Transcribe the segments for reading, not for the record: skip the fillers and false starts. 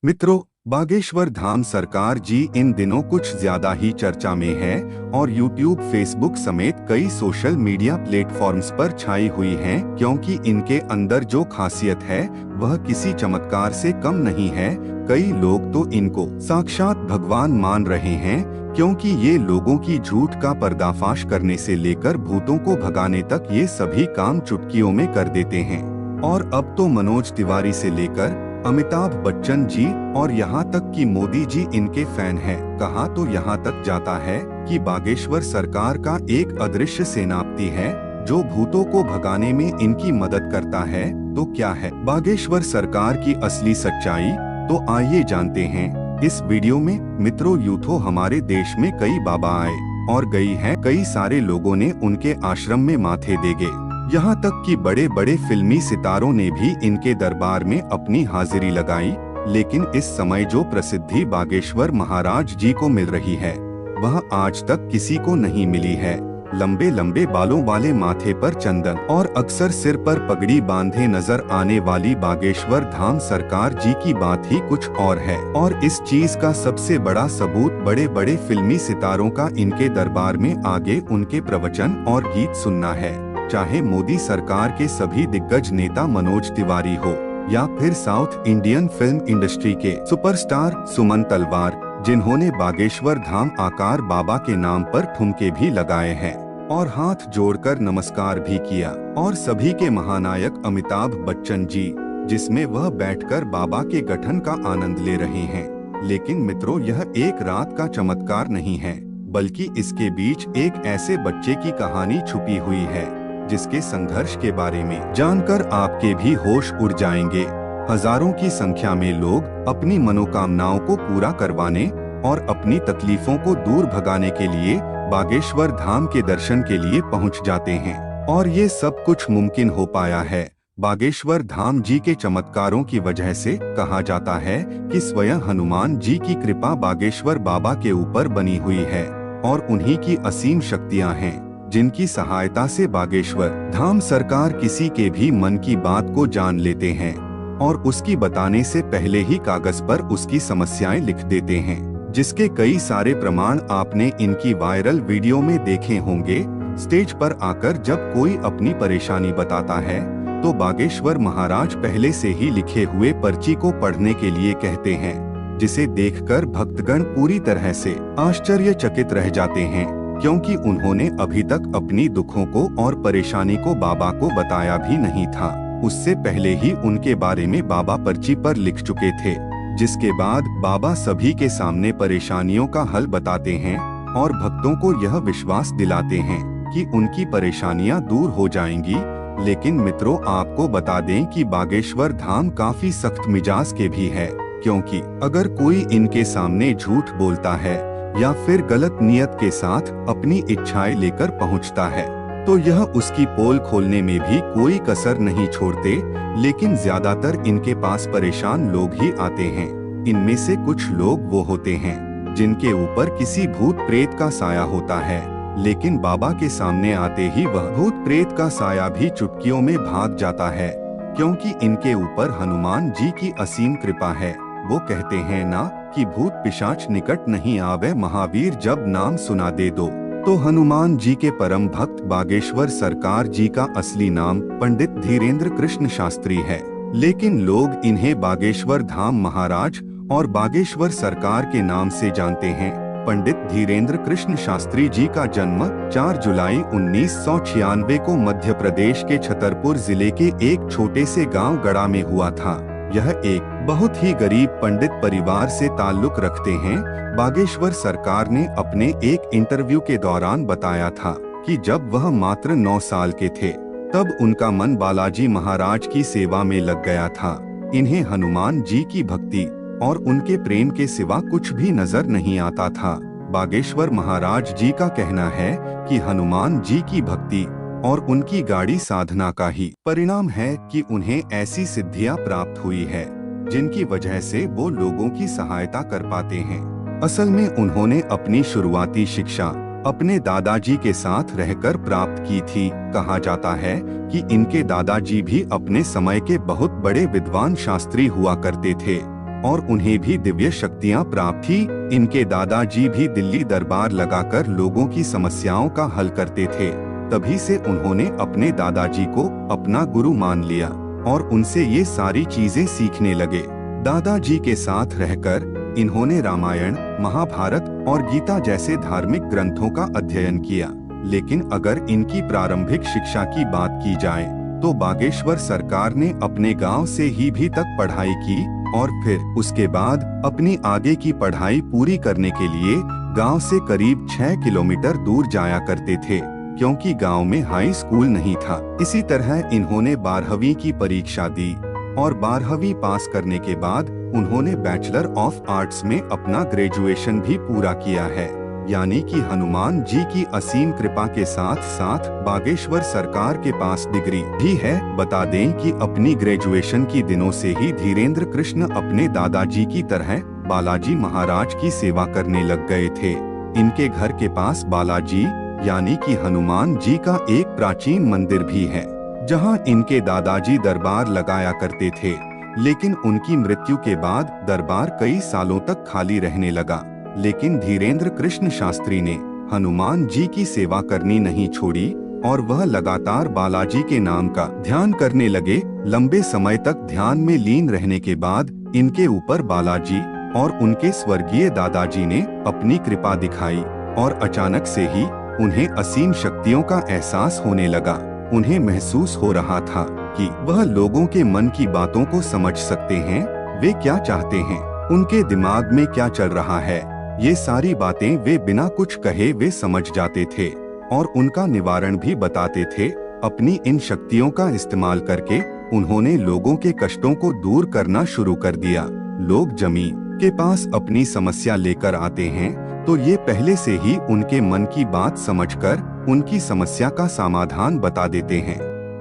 मित्रों, बागेश्वर धाम सरकार जी इन दिनों कुछ ज्यादा ही चर्चा में है और YouTube, फेसबुक समेत कई सोशल मीडिया प्लेटफॉर्म्स पर छाई हुई हैं, क्योंकि इनके अंदर जो खासियत है वह किसी चमत्कार से कम नहीं है। कई लोग तो इनको साक्षात भगवान मान रहे हैं, क्योंकि ये लोगों की झूठ का पर्दाफाश करने से लेकर भूतों को भगाने तक ये सभी काम चुटकियों में कर देते हैं। और अब तो मनोज तिवारी से लेकर अमिताभ बच्चन जी और यहाँ तक कि मोदी जी इनके फैन हैं। कहा तो यहाँ तक जाता है कि बागेश्वर सरकार का एक अदृश्य सेनापति है जो भूतों को भगाने में इनकी मदद करता है। तो क्या है बागेश्वर सरकार की असली सच्चाई? तो आइए जानते हैं इस वीडियो में। मित्रों, यूथो हमारे देश में कई बाबा आए और गई हैं। कई सारे लोगों ने उनके आश्रम में माथे देगे, यहाँ तक कि बड़े बड़े फिल्मी सितारों ने भी इनके दरबार में अपनी हाजिरी लगाई। लेकिन इस समय जो प्रसिद्धि बागेश्वर महाराज जी को मिल रही है वह आज तक किसी को नहीं मिली है। लंबे लंबे बालों वाले माथे पर चंदन और अक्सर सिर पर पगड़ी बांधे नजर आने वाली बागेश्वर धाम सरकार जी की बात ही कुछ और है। और इस चीज का सबसे बड़ा सबूत बड़े बड़े फिल्मी सितारों का इनके दरबार में आगे उनके प्रवचन और गीत सुनना है। चाहे मोदी सरकार के सभी दिग्गज नेता मनोज तिवारी हो या फिर साउथ इंडियन फिल्म इंडस्ट्री के सुपरस्टार सुमन तलवार, जिन्होंने बागेश्वर धाम आकार बाबा के नाम पर ठुमके भी लगाए हैं और हाथ जोड़कर नमस्कार भी किया। और सभी के महानायक अमिताभ बच्चन जी, जिसमें वह बैठकर बाबा के गठन का आनंद ले रहे हैं। लेकिन मित्रों, यह एक रात का चमत्कार नहीं है, बल्कि इसके बीच एक ऐसे बच्चे की कहानी छुपी हुई है जिसके संघर्ष के बारे में जानकर आपके भी होश उड़ जाएंगे। हजारों की संख्या में लोग अपनी मनोकामनाओं को पूरा करवाने और अपनी तकलीफों को दूर भगाने के लिए बागेश्वर धाम के दर्शन के लिए पहुंच जाते हैं। और ये सब कुछ मुमकिन हो पाया है बागेश्वर धाम जी के चमत्कारों की वजह से। कहा जाता है कि स्वयं हनुमान जी की कृपा बागेश्वर बाबा के ऊपर बनी हुई है और उन्हीं की असीम शक्तियां हैं जिनकी सहायता से बागेश्वर धाम सरकार किसी के भी मन की बात को जान लेते हैं और उसकी बताने से पहले ही कागज पर उसकी समस्याएं लिख देते हैं, जिसके कई सारे प्रमाण आपने इनकी वायरल वीडियो में देखे होंगे। स्टेज पर आकर जब कोई अपनी परेशानी बताता है तो बागेश्वर महाराज पहले से ही लिखे हुए पर्ची को पढ़ने के लिए कहते हैं, जिसे देखकर भक्तगण पूरी तरह से आश्चर्यचकित रह जाते हैं, क्योंकि उन्होंने अभी तक अपनी दुखों को और परेशानी को बाबा को बताया भी नहीं था। उससे पहले ही उनके बारे में बाबा पर्ची पर लिख चुके थे, जिसके बाद बाबा सभी के सामने परेशानियों का हल बताते हैं और भक्तों को यह विश्वास दिलाते हैं कि उनकी परेशानियां दूर हो जाएंगी। लेकिन मित्रों, आपको बता दें कि बागेश्वर धाम काफी सख्त मिजाज के भी है, क्योंकि अगर कोई इनके सामने झूठ बोलता है या फिर गलत नियत के साथ अपनी इच्छाएं लेकर पहुंचता है तो यह उसकी पोल खोलने में भी कोई कसर नहीं छोड़ते। लेकिन ज्यादातर इनके पास परेशान लोग ही आते हैं। इनमें से कुछ लोग वो होते हैं जिनके ऊपर किसी भूत प्रेत का साया होता है, लेकिन बाबा के सामने आते ही वह भूत प्रेत का साया भी चुटकियों में भाग जाता है, क्योंकि इनके ऊपर हनुमान जी की असीम कृपा है। वो कहते हैं ना कि भूत पिशाच निकट नहीं आवे, महावीर जब नाम सुना दे दो। तो हनुमान जी के परम भक्त बागेश्वर सरकार जी का असली नाम पंडित धीरेन्द्र कृष्ण शास्त्री है, लेकिन लोग इन्हें बागेश्वर धाम महाराज और बागेश्वर सरकार के नाम से जानते हैं। पंडित धीरेन्द्र कृष्ण शास्त्री जी का जन्म 4 जुलाई 1996 को मध्य प्रदेश के छतरपुर जिले के एक छोटे से गांव गड़ा में हुआ था। यह एक बहुत ही गरीब पंडित परिवार से ताल्लुक रखते हैं। बागेश्वर सरकार ने अपने एक इंटरव्यू के दौरान बताया था कि जब वह मात्र 9 साल के थे तब उनका मन बालाजी महाराज की सेवा में लग गया था। इन्हें हनुमान जी की भक्ति और उनके प्रेम के सिवा कुछ भी नजर नहीं आता था। बागेश्वर महाराज जी का कहना है कि हनुमान जी की भक्ति और उनकी गाढ़ी साधना का ही परिणाम है कि उन्हें ऐसी सिद्धियां प्राप्त हुई है जिनकी वजह से वो लोगों की सहायता कर पाते हैं। असल में उन्होंने अपनी शुरुआती शिक्षा अपने दादाजी के साथ रहकर प्राप्त की थी। कहा जाता है कि इनके दादाजी भी अपने समय के बहुत बड़े विद्वान शास्त्री हुआ करते थे। और उन्हें भी दिव्य शक्तियां प्राप्त थी। इनके दादाजी भी दिल्ली दरबार लगाकर लोगों की समस्याओं का हल करते थे। तभी से उन्होंने अपने दादाजी को अपना गुरु मान लिया और उनसे ये सारी चीजें सीखने लगे। दादाजी के साथ रहकर इन्होंने रामायण, महाभारत और गीता जैसे धार्मिक ग्रंथों का अध्ययन किया। लेकिन अगर इनकी प्रारंभिक शिक्षा की बात की जाए तो बागेश्वर सरकार ने अपने गांव से ही भी तक पढ़ाई की और फिर उसके बाद अपनी आगे की पढ़ाई पूरी करने के लिए गांव से करीब 6 किलोमीटर दूर जाया करते थे, क्योंकि गांव में हाई स्कूल नहीं था। इसी तरह इन्होंने 12वीं की परीक्षा दी और 12वीं पास करने के बाद उन्होंने बैचलर ऑफ आर्ट्स में अपना ग्रेजुएशन भी पूरा किया है। यानी कि हनुमान जी की असीम कृपा के साथ साथ बागेश्वर सरकार के पास डिग्री भी है। बता दें कि अपनी ग्रेजुएशन की दिनों से ही धीरेन्द्र कृष्ण अपने दादाजी की तरह बालाजी महाराज की सेवा करने लग गए थे। इनके घर के पास बालाजी यानी कि हनुमान जी का एक प्राचीन मंदिर भी है, जहां इनके दादाजी दरबार लगाया करते थे। लेकिन उनकी मृत्यु के बाद दरबार कई सालों तक खाली रहने लगा। लेकिन धीरेन्द्र कृष्ण शास्त्री ने हनुमान जी की सेवा करनी नहीं छोड़ी और वह लगातार बालाजी के नाम का ध्यान करने लगे। लंबे समय तक ध्यान में लीन रहने के बाद इनके ऊपर बालाजी और उनके स्वर्गीय दादाजी ने अपनी कृपा दिखाई और अचानक से ही उन्हें असीम शक्तियों का एहसास होने लगा। उन्हें महसूस हो रहा था कि वह लोगों के मन की बातों को समझ सकते हैं, वे क्या चाहते हैं, उनके दिमाग में क्या चल रहा है। ये सारी बातें वे बिना कुछ कहे वे समझ जाते थे और उनका निवारण भी बताते थे। अपनी इन शक्तियों का इस्तेमाल करके उन्होंने लोगों के कष्टों को दूर करना शुरू कर दिया। लोग जमीन के पास अपनी समस्या लेकर आते हैं तो ये पहले से ही उनके मन की बात समझकर उनकी समस्या का समाधान बता देते हैं।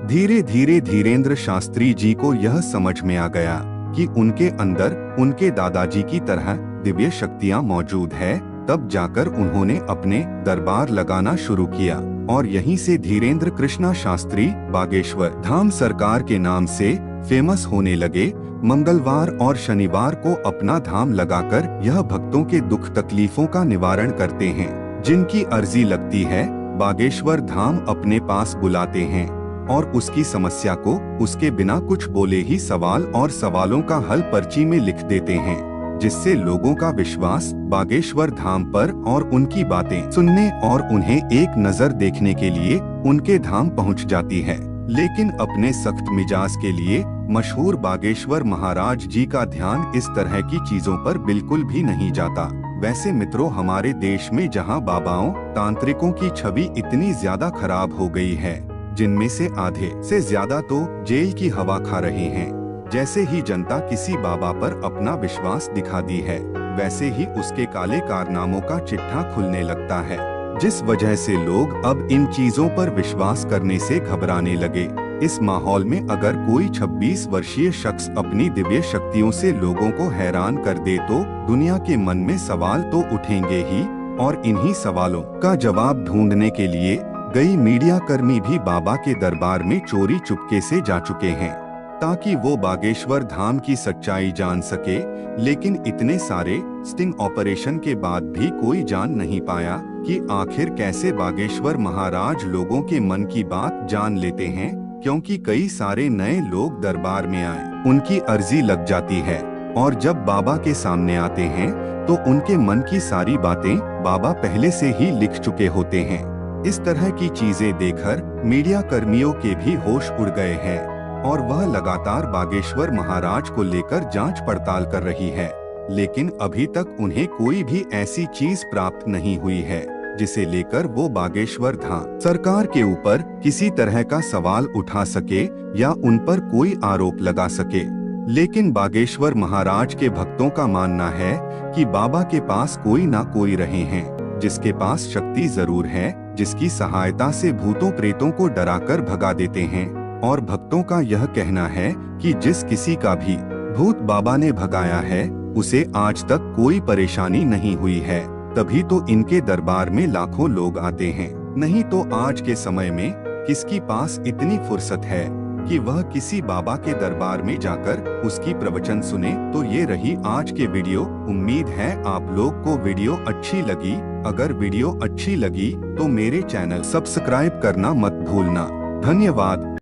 धीरे धीरे धीरेन्द्र शास्त्री जी को यह समझ में आ गया कि उनके अंदर उनके दादाजी की तरह दिव्य शक्तियां मौजूद है। तब जाकर उन्होंने अपने दरबार लगाना शुरू किया और यहीं से धीरेन्द्र कृष्णा शास्त्री बागेश्वर धाम सरकार के नाम से फेमस होने लगे। मंगलवार और शनिवार को अपना धाम लगाकर यह भक्तों के दुख तकलीफों का निवारण करते हैं। जिनकी अर्जी लगती है बागेश्वर धाम अपने पास बुलाते हैं और उसकी समस्या को उसके बिना कुछ बोले ही सवाल और सवालों का हल पर्ची में लिख देते हैं, जिससे लोगों का विश्वास बागेश्वर धाम पर और उनकी बातें सुनने और उन्हें एक नजर देखने के लिए उनके धाम पहुंच जाती है। लेकिन अपने सख्त मिजाज के लिए मशहूर बागेश्वर महाराज जी का ध्यान इस तरह की चीजों पर बिल्कुल भी नहीं जाता। वैसे मित्रों, हमारे देश में जहां बाबाओं तांत्रिकों की छवि इतनी ज्यादा खराब हो गई है, जिनमें से आधे से ज्यादा तो जेल की हवा खा रहे हैं। जैसे ही जनता किसी बाबा पर अपना विश्वास दिखा दी है, वैसे ही उसके काले कारनामों का चिट्ठा खुलने लगता है, जिस वजह से लोग अब इन चीजों पर विश्वास करने से घबराने लगे। इस माहौल में अगर कोई 26 वर्षीय शख्स अपनी दिव्य शक्तियों से लोगों को हैरान कर दे तो दुनिया के मन में सवाल तो उठेंगे ही, और इन्हीं सवालों का जवाब ढूंढने के लिए कई मीडिया कर्मी भी बाबा के दरबार में चोरी चुपके से जा चुके हैं, ताकि वो बागेश्वर धाम की सच्चाई जान सके। लेकिन इतने सारे स्टिंग ऑपरेशन के बाद भी कोई जान नहीं पाया कि आखिर कैसे बागेश्वर महाराज लोगों के मन की बात जान लेते हैं, क्योंकि कई सारे नए लोग दरबार में आए, उनकी अर्जी लग जाती है और जब बाबा के सामने आते हैं तो उनके मन की सारी बातें बाबा पहले से ही लिख चुके होते हैं। इस तरह की चीजें देखकर मीडिया कर्मियों के भी होश उड़ गए हैं और वह लगातार बागेश्वर महाराज को लेकर जांच पड़ताल कर रही है। लेकिन अभी तक उन्हें कोई भी ऐसी चीज प्राप्त नहीं हुई है जिसे लेकर वो बागेश्वर धाम सरकार के ऊपर किसी तरह का सवाल उठा सके या उन पर कोई आरोप लगा सके। लेकिन बागेश्वर महाराज के भक्तों का मानना है कि बाबा के पास कोई ना कोई रहे हैं, जिसके पास शक्ति जरूर है, जिसकी सहायता से भूतों प्रेतों को डराकर भगा देते हैं। और भक्तों का यह कहना है कि जिस किसी का भी भूत बाबा ने भगाया है उसे आज तक कोई परेशानी नहीं हुई है। तभी तो इनके दरबार में लाखों लोग आते हैं, नहीं तो आज के समय में किसकी पास इतनी फुर्सत है कि वह किसी बाबा के दरबार में जाकर उसकी प्रवचन सुने। तो ये रही आज के वीडियो। उम्मीद है आप लोग को वीडियो अच्छी लगी। अगर वीडियो अच्छी लगी तो मेरे चैनल सब्सक्राइब करना मत भूलना। धन्यवाद।